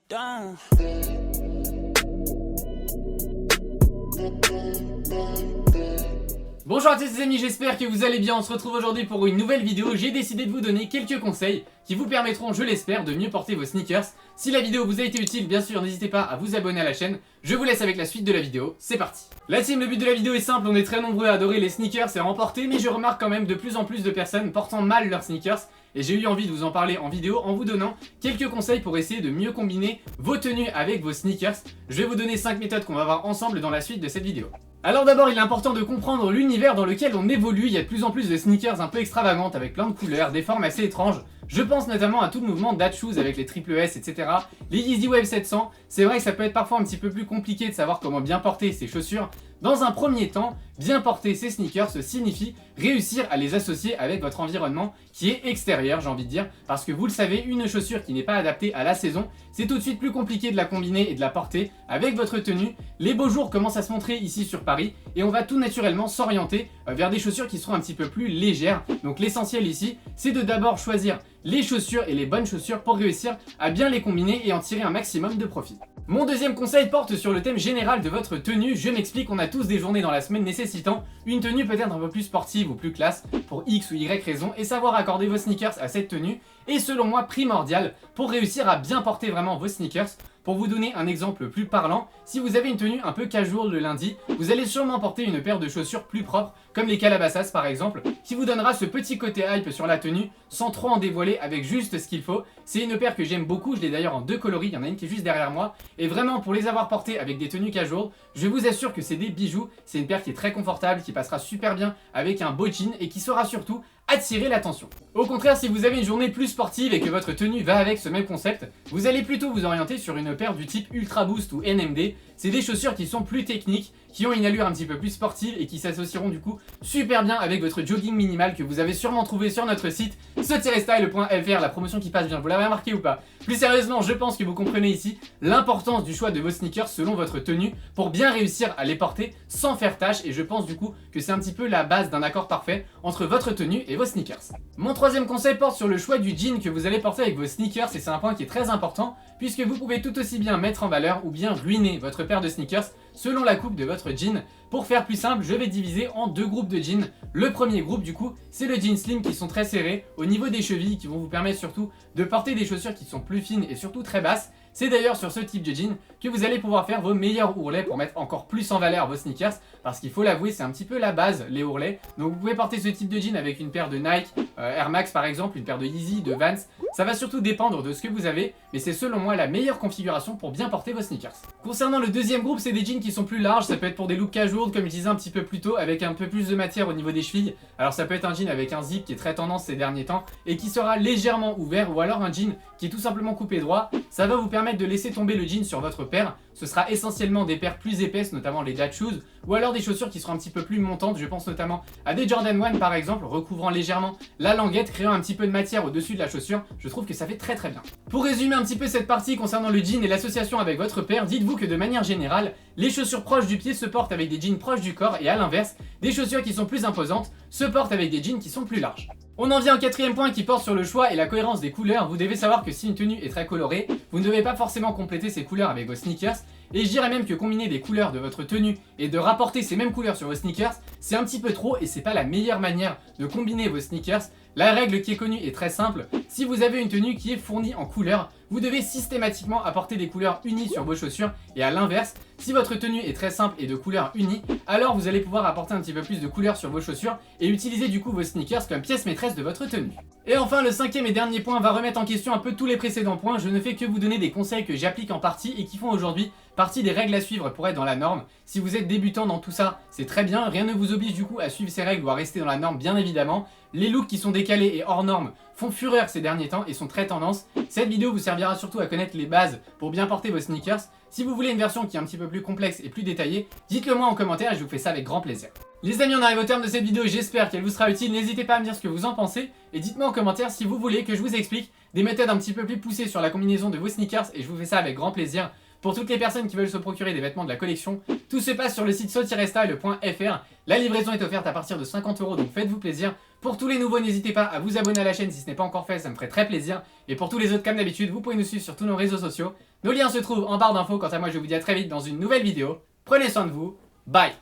Damn. Bonjour à tous les amis, j'espère que vous allez bien. On se retrouve aujourd'hui pour une nouvelle vidéo. J'ai décidé de vous donner quelques conseils qui vous permettront, je l'espère, de mieux porter vos sneakers. Si la vidéo vous a été utile, bien sûr, n'hésitez pas à vous abonner à la chaîne. Je vous laisse avec la suite de la vidéo, c'est parti. La team, le but de la vidéo est simple, on est très nombreux à adorer les sneakers et à en porter, mais je remarque quand même de plus en plus de personnes portant mal leurs sneakers. Et j'ai eu envie de vous en parler en vidéo en vous donnant quelques conseils pour essayer de mieux combiner vos tenues avec vos sneakers. Je vais vous donner 5 méthodes qu'on va voir ensemble dans la suite de cette vidéo. Alors d'abord, il est important de comprendre l'univers dans lequel on évolue. Il y a de plus en plus de sneakers un peu extravagantes avec plein de couleurs, des formes assez étranges. Je pense notamment à tout le mouvement Dad Shoes avec les triple S, etc. Les Yeezy Wave 700, c'est vrai que ça peut être parfois un petit peu plus compliqué de savoir comment bien porter ces chaussures. Dans un premier temps, bien porter ces sneakers signifie réussir à les associer avec votre environnement qui est extérieur, j'ai envie de dire, parce que vous le savez, une chaussure qui n'est pas adaptée à la saison, c'est tout de suite plus compliqué de la combiner et de la porter avec votre tenue. Les beaux jours commencent à se montrer ici sur Paris et on va tout naturellement s'orienter vers des chaussures qui seront un petit peu plus légères. Donc l'essentiel ici, c'est de d'abord choisir les chaussures et les bonnes chaussures pour réussir à bien les combiner et en tirer un maximum de profit. Mon deuxième conseil porte sur le thème général de votre tenue. Je m'explique, on a tous des journées dans la semaine nécessitant une tenue peut-être un peu plus sportive ou plus classe pour X ou Y raison, et savoir accorder vos sneakers à cette tenue est selon moi primordial pour réussir à bien porter vraiment vos sneakers. Pour vous donner un exemple plus parlant, si vous avez une tenue un peu casual le lundi, vous allez sûrement porter une paire de chaussures plus propres, comme les Calabasas par exemple, qui vous donnera ce petit côté hype sur la tenue, sans trop en dévoiler, avec juste ce qu'il faut. C'est une paire que j'aime beaucoup, je l'ai d'ailleurs en deux coloris, il y en a une qui est juste derrière moi, et vraiment pour les avoir portées avec des tenues casual, je vous assure que c'est des bijoux. C'est une paire qui est très confortable, qui passera super bien avec un beau jean, et qui saura surtout attirer l'attention. Au contraire, si vous avez une journée plus sportive et que votre tenue va avec ce même concept, vous allez plutôt vous orienter sur une paire du type Ultra Boost ou NMD. C'est des chaussures qui sont plus techniques, qui ont une allure un petit peu plus sportive et qui s'associeront du coup super bien avec votre jogging minimal que vous avez sûrement trouvé sur notre site so-style.fr, la promotion qui passe bien, vous l'avez remarqué ou pas? Plus sérieusement, je pense que vous comprenez ici l'importance du choix de vos sneakers selon votre tenue pour bien réussir à les porter sans faire tâche, et je pense du coup que c'est un petit peu la base d'un accord parfait entre votre tenue et vos sneakers. Mon troisième conseil porte sur le choix du jean que vous allez porter avec vos sneakers, et c'est un point qui est très important puisque vous pouvez tout aussi bien mettre en valeur ou bien ruiner votre paire de sneakers selon la coupe de votre jean. Pour faire plus simple, je vais diviser en deux groupes de jeans. Le premier groupe du coup, c'est le jean slim qui sont très serrés au niveau des chevilles, qui vont vous permettre surtout de porter des chaussures qui sont plus fines et surtout très basses. C'est d'ailleurs sur ce type de jean que vous allez pouvoir faire vos meilleurs ourlets pour mettre encore plus en valeur vos sneakers, parce qu'il faut l'avouer, c'est un petit peu la base, les ourlets. Donc vous pouvez porter ce type de jean avec une paire de Nike, Air Max par exemple, une paire de Yeezy, de Vans. Ça va surtout dépendre de ce que vous avez, mais c'est selon moi la meilleure configuration pour bien porter vos sneakers. Concernant le deuxième groupe, c'est des jeans qui sont plus larges. Ça peut être pour des looks casual, comme je disais un petit peu plus tôt, avec un peu plus de matière au niveau des chevilles. Alors ça peut être un jean avec un zip qui est très tendance ces derniers temps et qui sera légèrement ouvert, ou alors un jean qui est tout simplement coupé droit. Ça va vous permettre de laisser tomber le jean sur votre paire. Ce sera essentiellement des paires plus épaisses, notamment les Dad Shoes, ou alors des chaussures qui seront un petit peu plus montantes. Je pense notamment à des Jordan 1 par exemple, recouvrant légèrement la languette, créant un petit peu de matière au-dessus de la chaussure. Je trouve que ça fait très très bien. Pour résumer un petit peu cette partie concernant le jean et l'association avec votre paire, dites-vous que de manière générale, les chaussures proches du pied se portent avec des jeans proches du corps, et à l'inverse, des chaussures qui sont plus imposantes se portent avec des jeans qui sont plus larges. On en vient au quatrième point qui porte sur le choix et la cohérence des couleurs. Vous devez savoir que si une tenue est très colorée, vous ne devez pas forcément compléter ces couleurs avec vos sneakers. Et je dirais même que combiner des couleurs de votre tenue et de rapporter ces mêmes couleurs sur vos sneakers, c'est un petit peu trop, et c'est pas la meilleure manière de combiner vos sneakers. La règle qui est connue est très simple: si vous avez une tenue qui est fournie en couleurs, vous devez systématiquement apporter des couleurs unies sur vos chaussures, et à l'inverse, si votre tenue est très simple et de couleurs unies, alors vous allez pouvoir apporter un petit peu plus de couleurs sur vos chaussures et utiliser du coup vos sneakers comme pièce maîtresse de votre tenue. Et enfin, le cinquième et dernier point va remettre en question un peu tous les précédents points. Je ne fais que vous donner des conseils que j'applique en partie et qui font aujourd'hui partie des règles à suivre pour être dans la norme. Si vous êtes débutant dans tout ça, c'est très bien, rien ne vous oblige du coup à suivre ces règles ou à rester dans la norme, bien évidemment. Les looks qui sont décalés et hors normes font fureur ces derniers temps et sont très tendance. Cette vidéo vous servira surtout à connaître les bases pour bien porter vos sneakers. Si vous voulez une version qui est un petit peu plus complexe et plus détaillée, dites-le moi en commentaire et je vous fais ça avec grand plaisir. Les amis, on arrive au terme de cette vidéo, j'espère qu'elle vous sera utile. N'hésitez pas à me dire ce que vous en pensez et dites-moi en commentaire si vous voulez que je vous explique des méthodes un petit peu plus poussées sur la combinaison de vos sneakers, et je vous fais ça avec grand plaisir. Pour toutes les personnes qui veulent se procurer des vêtements de la collection, tout se passe sur le site so-style.fr. La livraison est offerte à partir de 50 €, donc faites-vous plaisir. Pour tous les nouveaux, n'hésitez pas à vous abonner à la chaîne si ce n'est pas encore fait, ça me ferait très plaisir. Et pour tous les autres, comme d'habitude, vous pouvez nous suivre sur tous nos réseaux sociaux. Nos liens se trouvent en barre d'infos. Quant à moi, je vous dis à très vite dans une nouvelle vidéo. Prenez soin de vous. Bye.